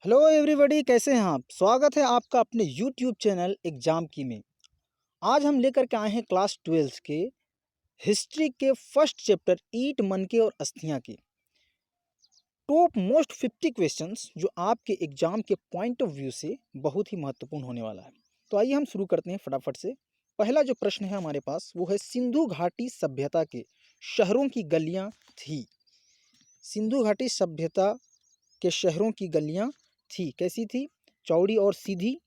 Hello everybody, कैसे हैं आप। स्वागत है आपका अपने यूट्यूब चैनल एग्जाम की में। आज हम लेकर के आए हैं क्लास 12 के हिस्ट्री के फर्स्ट चैप्टर ईंट मनके और अस्थियां के टॉप मोस्ट 50 क्वेश्चंस जो आपके एग्जाम के पॉइंट ऑफ व्यू से बहुत ही महत्वपूर्ण होने वाला है। तो आइए हम शुरू करते हैं फटाफट से। पहला जो प्रश्न है हमारे पास वो है सिंधु घाटी सभ्यता के शहरों की गलियां थी। सिंधु घाटी सभ्यता के शहरों की गलियां थी, कैसी थी? चौड़ी और सीधी,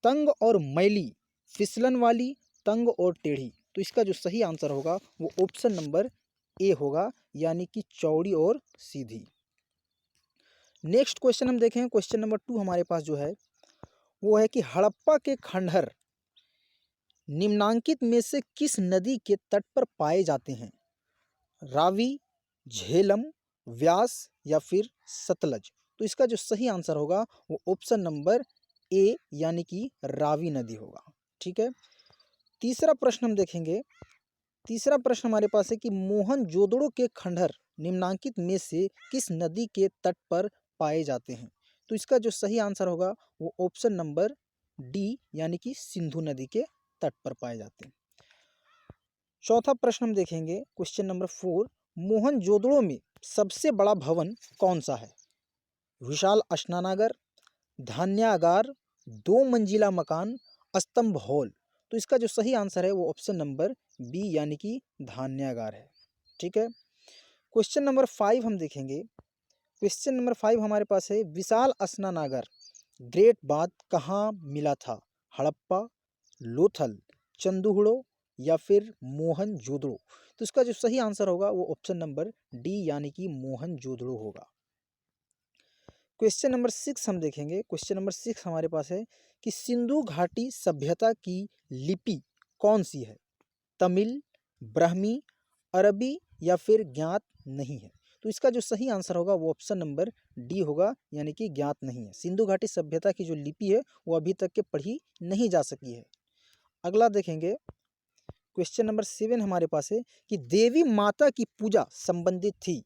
तंग और मैली, फिसलन वाली, तंग और टेढ़ी। तो इसका जो सही आंसर होगा वो ऑप्शन नंबर ए होगा, यानी कि चौड़ी और सीधी। नेक्स्ट क्वेश्चन हम देखें, क्वेश्चन नंबर 2 हमारे पास जो है वो है कि हड़प्पा के खंडहर निम्नांकित में से किस नदी के तट पर पाए जाते हैं? रावी, झेलम, व्यास या फिर सतलज। तो इसका जो सही आंसर होगा वो ऑप्शन नंबर ए, यानी कि रावी नदी होगा। ठीक है। तीसरा प्रश्न हम देखेंगे। तीसरा प्रश्न हमारे पास है कि मोहनजोदड़ो के खंडहर निम्नांकित में से किस नदी के तट पर पाए जाते हैं? तो इसका जो सही आंसर होगा वो ऑप्शन नंबर डी, यानी कि सिंधु नदी के तट पर पाए जाते हैं। चौथा प्रश्न हम देखेंगे, क्वेश्चन नंबर 4। मोहनजोदड़ो में सबसे बड़ा भवन कौन सा है? विशाल स्नानागार, धान्यागार, 2 मंजिला मकान, स्तंभ हॉल। तो इसका जो सही आंसर है वो ऑप्शन नंबर बी, यानी कि धान्यागार है। ठीक है। क्वेश्चन नंबर 5 हम देखेंगे। क्वेश्चन नंबर 5 हमारे पास है विशाल स्नानागार ग्रेट बाथ कहाँ मिला था? हड़प्पा, लोथल, चंदुहड़ो या फिर मोहनजोदड़ो। तो इसका जो सही आंसर होगा वो ऑप्शन नंबर डी, यानी कि मोहनजोदड़ो होगा। क्वेश्चन नंबर 6 हम देखेंगे। क्वेश्चन नंबर 6 हमारे पास है कि सिंधु घाटी सभ्यता की लिपि कौन सी है? तमिल, ब्राह्मी, अरबी या फिर ज्ञात नहीं है। तो इसका जो सही आंसर होगा वो ऑप्शन नंबर डी होगा, यानी कि ज्ञात नहीं है। सिंधु घाटी सभ्यता की जो लिपि है वो अभी तक के पढ़ी नहीं जा सकी है। अगला देखेंगे, क्वेश्चन नंबर 7 हमारे पास है कि देवी माता की पूजा संबंधित थी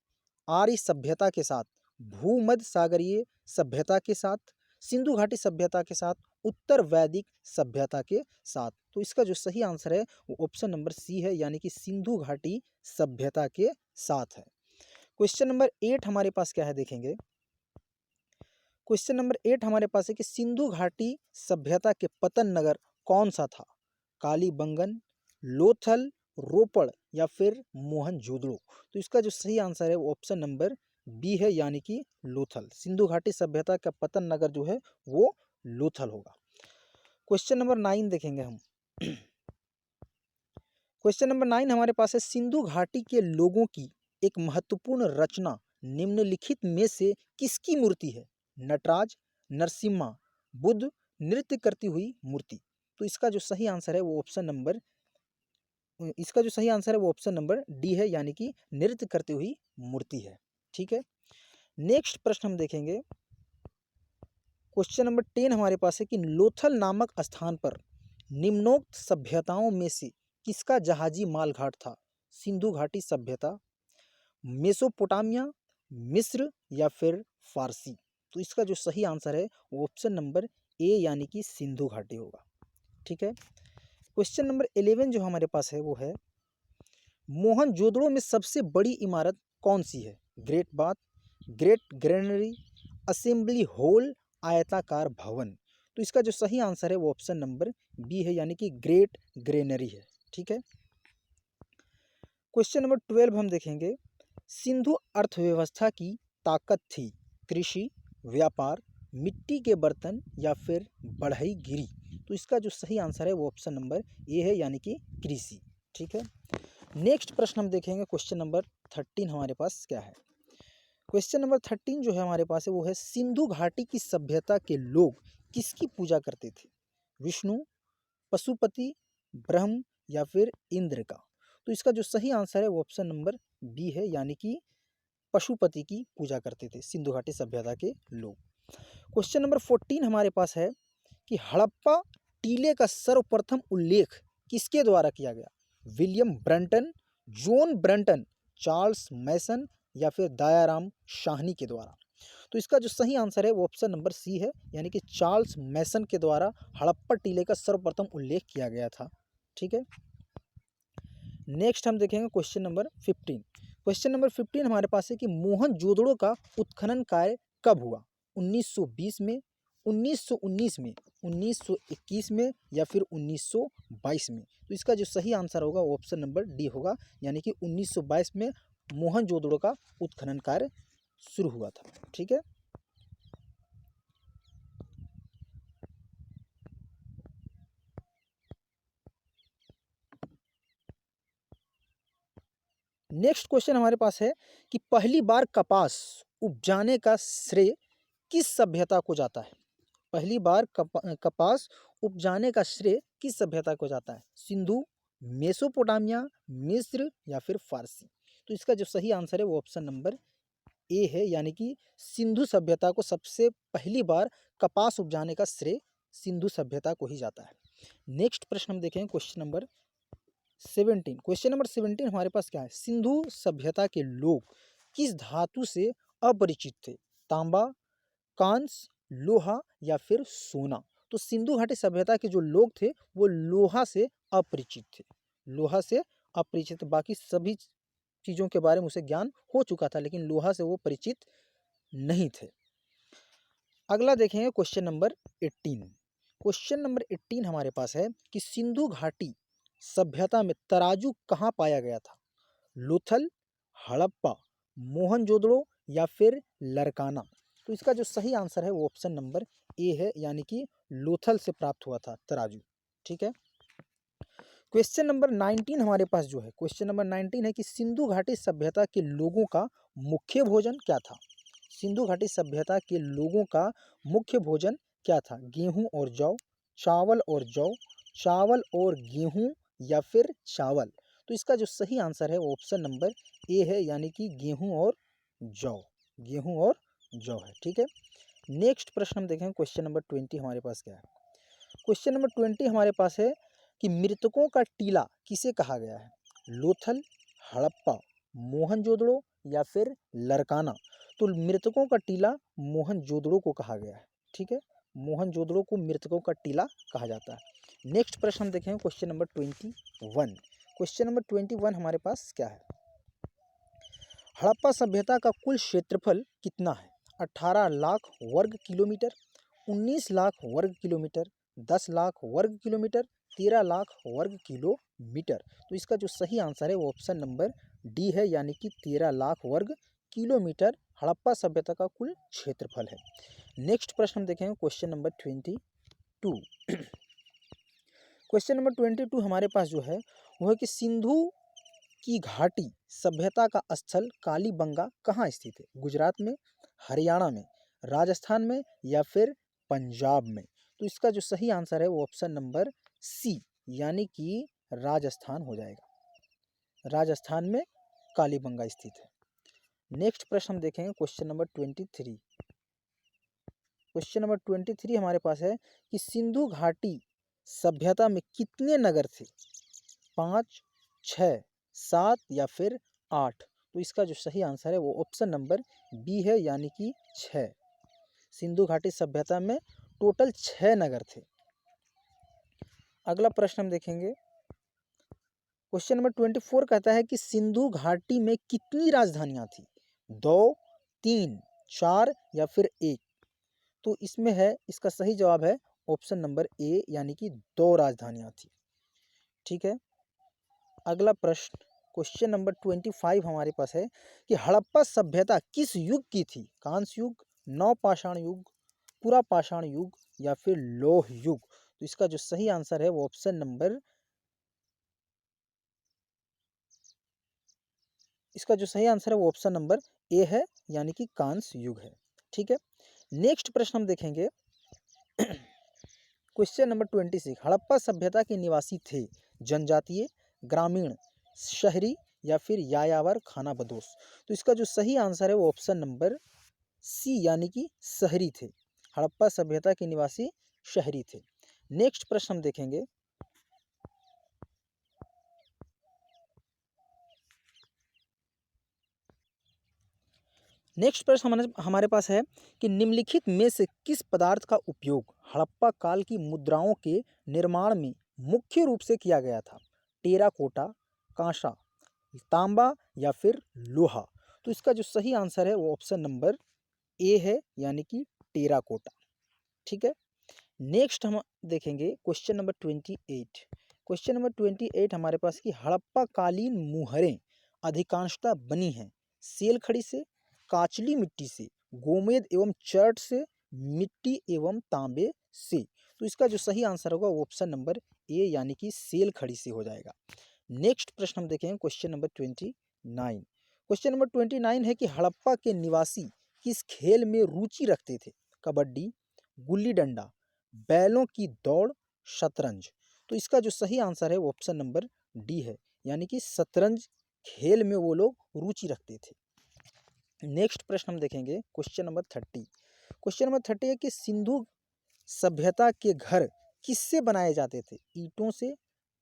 आर्य सभ्यता के साथ, भूमध्य सागरीय सभ्यता के साथ, सिंधु घाटी सभ्यता के साथ, उत्तर वैदिक सभ्यता के साथ। तो इसका जो सही आंसर है वो ऑप्शन नंबर सी है, यानी कि सिंधु घाटी सभ्यता के साथ है। क्वेश्चन नंबर 8 हमारे पास क्या है देखेंगे। क्वेश्चन नंबर 8 हमारे पास है कि सिंधु घाटी सभ्यता के पतन नगर कौन सा था? कालीबंगन, लोथल, रोपड़ या फिर मोहनजोदड़ो। तो इसका जो सही आंसर है वो ऑप्शन नंबर बी है, यानी कि लोथल। सिंधु घाटी सभ्यता का पतन नगर जो है वो लोथल होगा। क्वेश्चन नंबर 9 देखेंगे हम। क्वेश्चन नंबर 9 हमारे पास है सिंधु घाटी के लोगों की एक महत्वपूर्ण रचना निम्नलिखित में से किसकी मूर्ति है? नटराज, नरसिम्हा, बुद्ध, नृत्य करती हुई मूर्ति। तो इसका जो सही आंसर है वो ऑप्शन नंबर डी है, यानी कि नृत्य करती हुई मूर्ति है। ठीक है। नेक्स्ट प्रश्न हम देखेंगे। क्वेश्चन नंबर 10 हमारे पास है कि लोथल नामक स्थान पर निम्नोक्त सभ्यताओं में से किसका जहाजी माल घाट था? सिंधु घाटी सभ्यता, मेसोपोटामिया, मिस्र या फिर फारसी। तो इसका जो सही आंसर है वो ऑप्शन नंबर ए, यानी कि सिंधु घाटी होगा। ठीक है। क्वेश्चन नंबर 11 जो हमारे पास है वो है मोहनजोदड़ो में सबसे बड़ी इमारत कौन सी है? Great bath, great granary, assembly hall, आयताकार भवन। तो इसका जो सही आंसर है वो ऑप्शन नंबर बी है, यानी कि ग्रेट ग्रेनरी है। ठीक है। क्वेश्चन नंबर 12 हम देखेंगे। सिंधु अर्थव्यवस्था की ताकत थी कृषि, व्यापार, मिट्टी के बर्तन या फिर बढ़ईगिरी। तो इसका जो सही आंसर है वो ऑप्शन नंबर ए है, यानी कि कृषि। ठीक है। नेक्स्ट प्रश्न हम देखेंगे। क्वेश्चन नंबर 13 हमारे पास क्या है। क्वेश्चन नंबर 13 जो है हमारे पास है वो है सिंधु घाटी की सभ्यता के लोग किसकी पूजा करते थे? विष्णु, पशुपति, ब्रह्म या फिर इंद्र का। तो इसका जो सही आंसर है वो ऑप्शन नंबर बी है, यानी कि पशुपति की पूजा करते थे सिंधु घाटी सभ्यता के लोग। क्वेश्चन नंबर 14 हमारे पास है कि हड़प्पा टीले का सर्वप्रथम उल्लेख किसके द्वारा किया गया? William Brunton, John Brunton, Charles Masson या फिर दयाराम शाहनी के द्वारा। तो इसका जो सही आंसर है वो ऑप्शन नंबर सी है, यानी कि चार्ल्स मैसन के द्वारा हड़प्पा टीले का सर्वप्रथम उल्लेख किया गया था। ठीक है, नेक्स्ट हम देखेंगे क्वेश्चन नंबर 15। क्वेश्चन नंबर 15 हमारे पास है कि मोहनजोदड़ो का उत्खनन कार्य कब हुआ? 1920 में, 1919 में, 1921 में या फिर 1922 में? तो इसका जो सही आंसर होगा वो ऑप्शन नंबर डी होगा, यानी कि 1922 में मोहनजोदड़ो का उत्खनन कार्य शुरू हुआ था। ठीक है, नेक्स्ट क्वेश्चन हमारे पास है कि पहली बार कपास उपजाने का श्रेय किस सभ्यता को जाता है? पहली बार कपास उपजाने का श्रेय किस सभ्यता को जाता है? सिंधु, मेसोपोटामिया, मिस्र या फिर फारसी? तो इसका जो सही आंसर है वो ऑप्शन नंबर ए है, यानी कि सिंधु सभ्यता को सबसे पहली बार कपास उपजाने का श्रेय सिंधु सभ्यता को ही जाता है। नेक्स्ट प्रश्न हम देखेंगे क्वेश्चन नंबर 17। क्वेश्चन नंबर 17 हमारे पास क्या है? सिंधु सभ्यता के लोग किस धातु से अपरिचित थे? तांबा, कांस्य, लोहा या फिर सोना? तो सिंधु घाटी सभ्यता के जो लोग थे वो लोहा से अपरिचित थे, लोहा से अपरिचित। बाकी सभी चीज़ों के बारे में उसे ज्ञान हो चुका था, लेकिन लोहा से वो परिचित नहीं थे। अगला देखेंगे क्वेश्चन नंबर 18। क्वेश्चन नंबर 18 हमारे पास है कि सिंधु घाटी सभ्यता में तराजू कहाँ पाया गया था? लोथल, हड़प्पा, मोहनजोदड़ो या फिर लरकाना? तो इसका जो सही आंसर है वो ऑप्शन नंबर ए है, यानी कि लोथल से प्राप्त हुआ था तराजू। ठीक है, क्वेश्चन नंबर 19 हमारे पास जो है, क्वेश्चन नंबर 19 है कि सिंधु घाटी सभ्यता के लोगों का मुख्य भोजन क्या था? सिंधु घाटी सभ्यता के लोगों का मुख्य भोजन क्या था? गेहूं और जौ, चावल और जौ, चावल और गेहूं या फिर चावल? तो इसका जो सही आंसर है वो ऑप्शन नंबर ए है, यानी कि गेहूं और जौ, गेहूं और जौ है। ठीक है, नेक्स्ट प्रश्न हम देखेंगे क्वेश्चन नंबर 20 हमारे पास क्या है? क्वेश्चन नंबर 20 हमारे पास है कि मृतकों का टीला किसे कहा गया है? लोथल, हड़प्पा, मोहनजोदड़ो या फिर लरकाना? तो मृतकों का टीला मोहनजोदड़ो को कहा गया है। ठीक है, मोहनजोदड़ो को मृतकों का टीला कहा जाता है। नेक्स्ट प्रश्न हम देखेंगे क्वेश्चन नंबर 21। क्वेश्चन नंबर 21 हमारे पास क्या है? हड़प्पा सभ्यता का कुल क्षेत्रफल कितना है? 18 लाख वर्ग किलोमीटर, 19 लाख वर्ग किलोमीटर, 10 लाख वर्ग किलोमीटर, 13 लाख वर्ग किलोमीटर? तो इसका जो सही आंसर है वो ऑप्शन नंबर डी है, यानी कि 13 लाख वर्ग किलोमीटर हड़प्पा सभ्यता का कुल क्षेत्रफल है। नेक्स्ट प्रश्न हम देखेंगे क्वेश्चन नंबर 22। क्वेश्चन नंबर 22 हमारे पास जो है वो है कि सिंधु की घाटी सभ्यता का स्थल कालीबंगा कहाँ स्थित है? गुजरात में, हरियाणा में, राजस्थान में या फिर पंजाब में? तो इसका जो सही आंसर है वो ऑप्शन नंबर सी, यानी कि राजस्थान हो जाएगा। राजस्थान में कालीबंगा स्थित है। नेक्स्ट प्रश्न हम देखेंगे क्वेश्चन नंबर 23। क्वेश्चन नंबर 23 हमारे पास है कि सिंधु घाटी सभ्यता में कितने नगर थे? 5, 6, 7 या फिर 8? तो इसका जो सही आंसर है वो ऑप्शन नंबर बी है, यानी कि 6। सिंधु घाटी सभ्यता में टोटल 6 नगर थे। अगला प्रश्न हम देखेंगे क्वेश्चन नंबर 24 कहता है कि सिंधु घाटी में कितनी राजधानियां थी? 2, 3, 4 या फिर 1? तो इसमें है, इसका सही जवाब है ऑप्शन नंबर ए, यानी कि 2 राजधानियां थी। ठीक है, अगला प्रश्न क्वेश्चन नंबर 25 हमारे पास है कि हड़प्पा सभ्यता किस युग की थी? कांस्य युग, नवपाषाण युग, पुरापाषाण युग या फिर लौह युग? तो इसका जो सही आंसर है वो ऑप्शन नंबर, इसका जो सही आंसर है वो ऑप्शन नंबर ए है, यानी कि कांस्य युग है। ठीक है, नेक्स्ट प्रश्न हम देखेंगे क्वेश्चन नंबर 26। हड़प्पा सभ्यता के निवासी थे जनजातीय, ग्रामीण, शहरी या फिर यायावर खानाबदोश? तो इसका जो सही आंसर है वो ऑप्शन नंबर सी, यानी कि शहरी थे। हड़प्पा सभ्यता के निवासी शहरी थे। नेक्स्ट प्रश्न हम देखेंगे नेक्स्ट प्रश्न हमारे हमारे पास है कि निम्नलिखित में से किस पदार्थ का उपयोग हड़प्पा काल की मुद्राओं के निर्माण में मुख्य रूप से किया गया था? टेराकोटा, कांसा, तांबा या फिर लोहा? तो इसका जो सही आंसर है वो ऑप्शन नंबर ए है, यानी कि टेराकोटा। ठीक है। नेक्स्ट हम देखेंगे क्वेश्चन नंबर 28। क्वेश्चन नंबर 28 हमारे पास कि हड़प्पा कालीन मुहरें अधिकांशतः बनी हैं सेल खड़ी से, काचली मिट्टी से, गोमेद एवं चर्ट से, मिट्टी एवं तांबे से। तो इसका जो सही आंसर होगा वो ऑप्शन नंबर ए, यानी कि सेल खड़ी से हो जाएगा। नेक्स्ट प्रश्न हम देखेंगे क्वेश्चन नंबर 29। क्वेश्चन नंबर 29 है कि हड़प्पा के निवासी किस खेल में रुचि रखते थे? कबड्डी, गुल्ली डंडा, बैलों की दौड़, शतरंज? तो इसका जो सही आंसर है वो ऑप्शन नंबर डी है, यानी कि शतरंज खेल में वो लोग रुचि रखते थे। नेक्स्ट प्रश्न हम देखेंगे क्वेश्चन नंबर 30। क्वेश्चन नंबर 30 है कि सिंधु सभ्यता के घर किससे बनाए जाते थे? ईंटों से,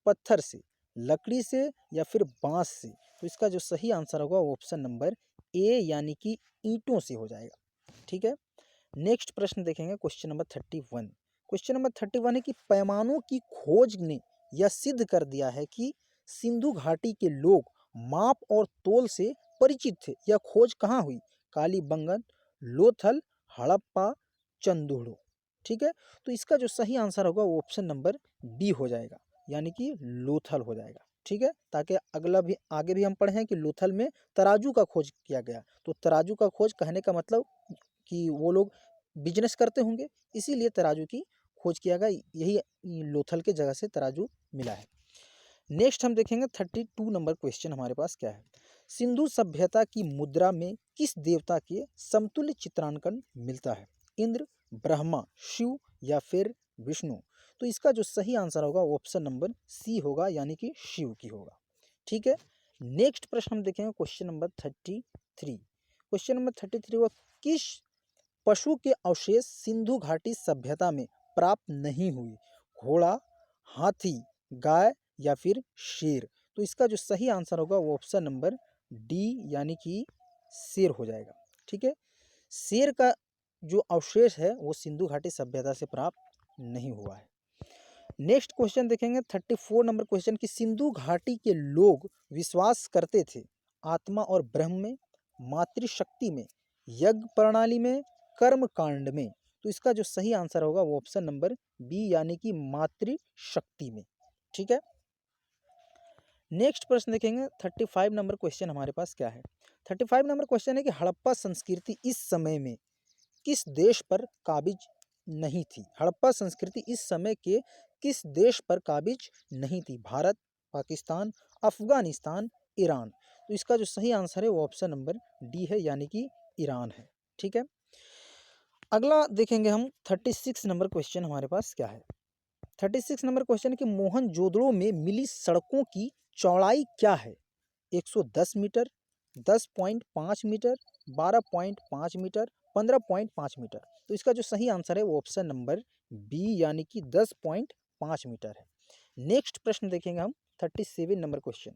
पत्थर से, लकड़ी से या फिर बांस से? तो इसका जो सही आंसर होगा वो ऑप्शन नंबर ए, यानी कि ईंटों से हो जाएगा। ठीक है। नेक्स्ट प्रश्न देखेंगे क्वेश्चन नंबर 31। क्वेश्चन नंबर 31 है कि पैमानों की खोज ने यह सिद्ध कर दिया है कि सिंधु घाटी के लोग माप और तोल से परिचित थे। यह खोज कहाँ हुई? कालीबंगन, लोथल, हड़प्पा, चंदूड़ो? ठीक है। तो इसका जो सही आंसर होगा वो ऑप्शन नंबर बी हो जाएगा, यानी कि लोथल हो जाएगा। ठीक है, ताकि अगला भी आगे भी हम पढ़ें कि लोथल में तराजू का खोज किया गया। तो तराजू का खोज कहने का मतलब कि वो लोग बिजनेस करते होंगे, इसीलिए तराजू की खोज किया गया। यही लोथल के जगह से तराजू मिला है। नेक्स्ट हम देखेंगे 32 नंबर क्वेश्चन हमारे पास क्या है? सिंधु सभ्यता की मुद्रा में किस देवता के समतुल्य चित्रांकन मिलता है? इंद्र, ब्रह्मा, शिव या फिर विष्णु? तो इसका जो सही आंसर होगा वो ऑप्शन नंबर सी होगा, यानी कि शिव की होगा। ठीक है। नेक्स्ट प्रश्न हम देखेंगे क्वेश्चन नंबर 33। क्वेश्चन नंबर 33 वो किस पशु के अवशेष सिंधु घाटी सभ्यता में प्राप्त नहीं हुए? घोड़ा, हाथी, गाय या फिर शेर? तो इसका जो सही आंसर होगा वो ऑप्शन नंबर डी, यानी कि शेर हो जाएगा। ठीक है। शेर का जो अवशेष है वो सिंधु घाटी सभ्यता से प्राप्त नहीं हुआ है। नेक्स्ट क्वेश्चन देखेंगे 34 नंबर क्वेश्चन कि सिंधु घाटी के लोग विश्वास करते थे आत्मा और ब्रह्म में, मातृशक्ति में, यज्ञ प्रणाली में, कर्म कांड में? तो इसका जो सही आंसर होगा वो ऑप्शन नंबर बी, यानी कि मातृशक्ति में। ठीक है। नेक्स्ट प्रश्न देखेंगे 35 नंबर क्वेश्चन हमारे पास क्या है? 35 नंबर क्वेश्चन है कि हड़प्पा संस्कृति इस समय में किस देश पर काबिज नहीं थी? हड़प्पा संस्कृति इस समय के किस देश पर काबिज नहीं थी? भारत, पाकिस्तान, अफगानिस्तान, ईरान? तो इसका जो सही आंसर है वो ऑप्शन नंबर डी है, यानी कि ईरान है। ठीक है। अगला देखेंगे हम 36 नंबर क्वेश्चन हमारे पास क्या है? 36 नंबर क्वेश्चन है कि मोहनजोदड़ो में मिली सड़कों की चौड़ाई क्या है? 110 मीटर, 10.5 मीटर, 12.5 मीटर, 15.5 मीटर? तो इसका जो सही आंसर है वो ऑप्शन नंबर बी, यानी कि 10.5 मीटर है। नेक्स्ट प्रश्न देखेंगे हम 37 नंबर क्वेश्चन।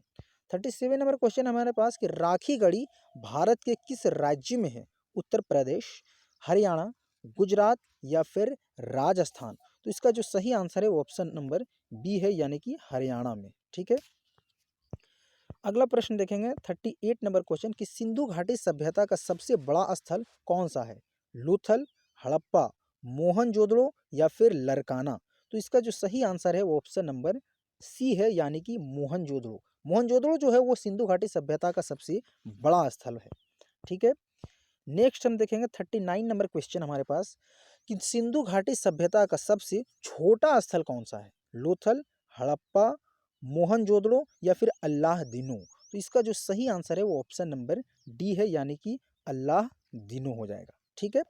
37 नंबर क्वेश्चन हमारे पास कि राखी गढ़ी भारत के किस राज्य में है? उत्तर प्रदेश, हरियाणा, गुजरात या फिर राजस्थान? तो इसका जो सही आंसर है वो ऑप्शन नंबर बी है, यानी कि हरियाणा में। ठीक है। अगला प्रश्न देखेंगे 38 नंबर क्वेश्चन कि सिंधु घाटी सभ्यता का सबसे बड़ा स्थल कौन सा है? लोथल, हड़प्पा, मोहनजोदड़ो या फिर लरकाना? तो इसका जो सही आंसर है वो ऑप्शन नंबर सी है, यानी कि मोहनजोदड़ो। मोहनजोदड़ो जो है वो सिंधु घाटी सभ्यता का सबसे बड़ा स्थल है। ठीक है। नेक्स्ट हम देखेंगे 39 नंबर क्वेश्चन हमारे पास कि सिंधु घाटी सभ्यता का सबसे छोटा स्थल कौन सा है? लोथल, हड़प्पा, मोहनजोदड़ो या फिर अल्लाह दीनो? तो इसका जो सही आंसर है वो ऑप्शन नंबर डी है, यानी कि अल्लाह दीनो हो जाएगा। ठीक है।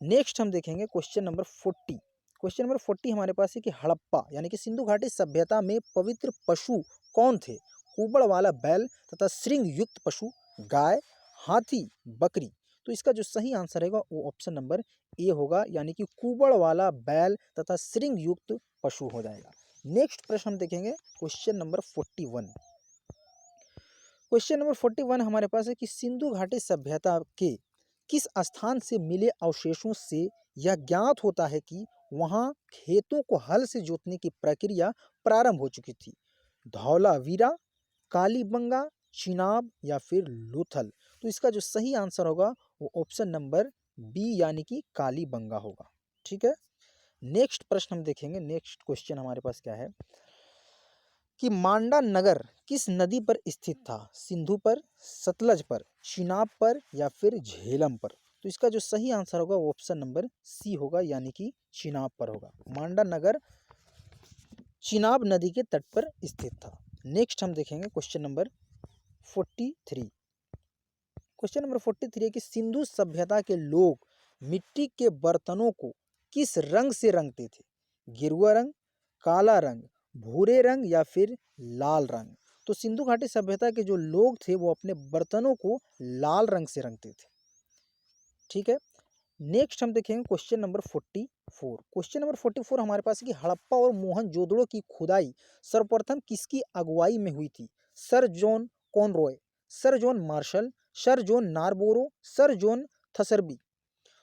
नेक्स्ट हम देखेंगे क्वेश्चन नंबर 40। क्वेश्चन नंबर 40 हमारे पास है कि हड़प्पा यानी कि सिंधु घाटी सभ्यता में पवित्र पशु कौन थे? कुबड़ वाला बैल तथा श्रृंग युक्त पशु, गाय, हाथी, बकरी? तो इसका जो सही आंसर रहेगा वो ऑप्शन नंबर ए होगा, यानी कि कुबड़ वाला बैल तथा श्रृंग युक्त पशु हो जाएगा। नेक्स्ट प्रश्न हम देखेंगे क्वेश्चन नंबर 41। क्वेश्चन नंबर 41 हमारे पास है कि सिंधु घाटी सभ्यता के किस स्थान से मिले अवशेषों से यह ज्ञात होता है कि वहां खेतों को हल से जोतने की प्रक्रिया प्रारंभ हो चुकी थी? धौलावीरा, कालीबंगा, चिनाब या फिर लोथल? तो इसका जो सही आंसर होगा वो ऑप्शन नंबर बी यानी कि कालीबंगा होगा। ठीक है, नेक्स्ट प्रश्न हम देखेंगे। नेक्स्ट क्वेश्चन हमारे पास क्या है कि मांडा नगर किस नदी पर स्थित था? सिंधु पर, सतलज पर, चिनाब पर या फिर झेलम पर? तो इसका जो सही आंसर होगा वो ऑप्शन नंबर सी होगा यानी कि चिनाब पर होगा। मांडा नगर चिनाब नदी के तट पर स्थित था। नेक्स्ट हम देखेंगे क्वेश्चन नंबर 43। क्वेश्चन नंबर 43 है कि सिंधु सभ्यता के लोग मिट्टी के बर्तनों को किस रंग से रंगते थे? गेरुआ रंग, काला रंग, भूरे रंग या फिर लाल रंग? तो सिंधु घाटी सभ्यता के जो लोग थे वो अपने बर्तनों को लाल रंग से रंगते थे। ठीक है, नेक्स्ट हम देखेंगे क्वेश्चन नंबर 44। क्वेश्चन नंबर 44 हमारे पास है कि हड़प्पा और मोहनजोदड़ो की खुदाई सर्वप्रथम किसकी अगुवाई में हुई थी? Sir John Conroy, sir John Marshall, sir John Narborough, sir John Thursby?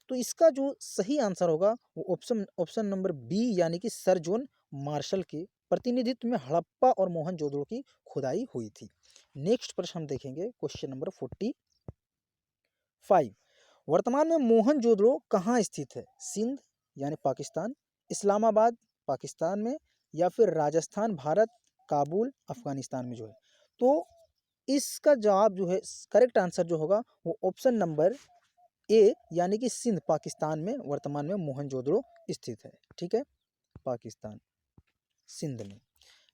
तो इसका जो सही आंसर होगा वो ऑप्शन नंबर बी यानी कि सर जॉन मार्शल के प्रतिनिधित्व में हड़प्पा और मोहनजोदड़ो की खुदाई हुई थी। नेक्स्ट प्रश्न हम देखेंगे क्वेश्चन नंबर 45। वर्तमान में मोहनजोदड़ो कहाँ स्थित है? सिंध यानी पाकिस्तान, इस्लामाबाद पाकिस्तान में या फिर राजस्थान भारत, काबुल अफगानिस्तान में जो है? तो इसका जवाब जो है करेक्ट आंसर जो होगा वो ऑप्शन नंबर ए यानी कि सिंध पाकिस्तान में वर्तमान में मोहनजोदड़ो स्थित है। ठीक है, पाकिस्तान सिंध में।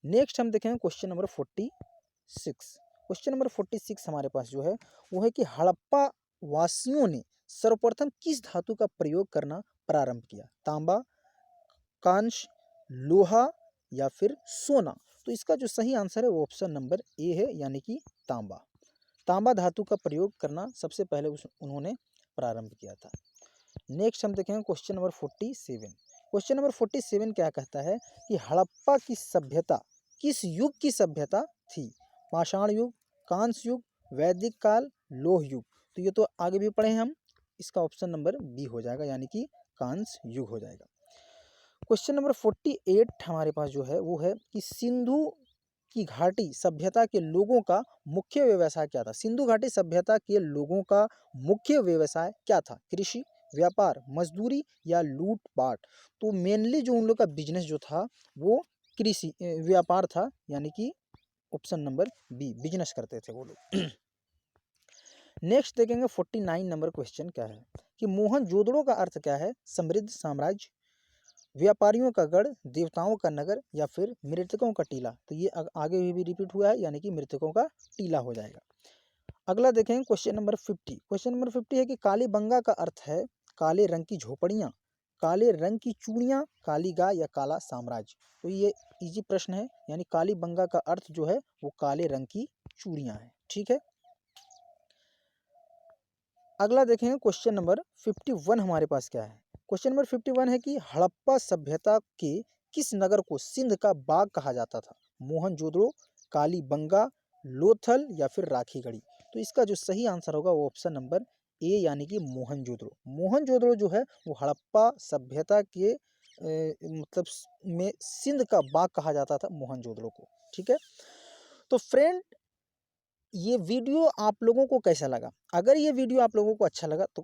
नेक्स्ट हम देखेंगे क्वेश्चन नंबर 46। क्वेश्चन नंबर 46 हमारे पास जो है वो है कि हड़प्पा वासियों ने सर्वप्रथम किस धातु का प्रयोग करना प्रारंभ किया? तांबा, कांस्य, लोहा या फिर सोना? तो इसका जो सही आंसर है वो ऑप्शन नंबर ए है यानी कि तांबा। तांबा धातु का प्रयोग करना सबसे पहले उन्होंने प्रारंभ किया था। नेक्स्ट हम देखेंगे क्वेश्चन नंबर 47। क्वेश्चन नंबर 47 क्या कहता है कि हड़प्पा की सभ्यता किस युग की सभ्यता थी? पाषाण युग, कांस्य युग, वैदिक काल, लोह युग? तो ये तो आगे भी पढ़े हैं हम, इसका ऑप्शन नंबर बी हो जाएगा यानी कि कांस्य युग हो जाएगा। क्वेश्चन नंबर 48 हमारे पास जो है वो है कि सिंधु की घाटी सभ्यता के लोगों का मुख्य व्यवसाय क्या था? सिंधु घाटी सभ्यता के लोगों का मुख्य व्यवसाय क्या था? कृषि, व्यापार, मजदूरी या लूटपाट? तो मेनली जो उन लोग का बिजनेस जो था वो कृषि व्यापार था यानी कि ऑप्शन नंबर बी बिजनेस करते थे वो लोग। नेक्स्ट देखेंगे 49 नंबर क्वेश्चन क्या है कि मोहनजोदड़ो का अर्थ क्या है? समृद्ध साम्राज्य, व्यापारियों का गढ़, देवताओं का नगर या फिर मृतकों का टीला? तो ये आगे भी रिपीट हुआ है यानी कि मृतकों का टीला हो जाएगा। अगला देखेंगे क्वेश्चन नंबर 50। क्वेश्चन नंबर 50 है कि कालीबंगा का अर्थ है काले रंग की झोपड़ियाँ, काले रंग की चूड़ियाँ, काली गाय या काला साम्राज्य? तो ये इजी प्रश्न है यानी कालीबंगा का अर्थ जो है वो काले रंग की चूड़ियाँ है। ठीक है, अगला देखेंगे क्वेश्चन नंबर 51 हमारे पास क्या है? क्वेश्चन नंबर 51 है कि हड़प्पा सभ्यता के किस नगर को सिंध का बाग कहा जाता था? मोहनजोदड़ो, कालीबंगा, लोथल या फिर राखीगढ़ी? तो इसका जो सही आंसर होगा वो ऑप्शन नंबर ए यानी कि मोहनजोदड़ो। मोहनजोदड़ो जो है वो हड़प्पा सभ्यता के मतलब में सिंध का बाग कहा जाता था मोहनजोदड़ो को। ठीक है, तो फ्रेंड ये वीडियो आप लोगों को कैसा लगा? अगर ये वीडियो आप लोगों को अच्छा लगा तो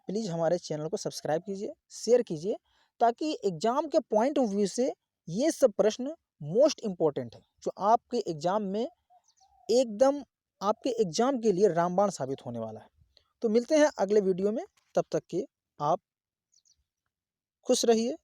प्लीज़ हमारे चैनल को सब्सक्राइब कीजिए, शेयर कीजिए, ताकि एग्ज़ाम के पॉइंट ऑफ व्यू से ये सब प्रश्न मोस्ट इम्पोर्टेंट है जो आपके एग्ज़ाम में एकदम आपके एग्ज़ाम के लिए रामबाण साबित होने वाला है। तो मिलते हैं अगले वीडियो में, तब तक के आप खुश रहिए।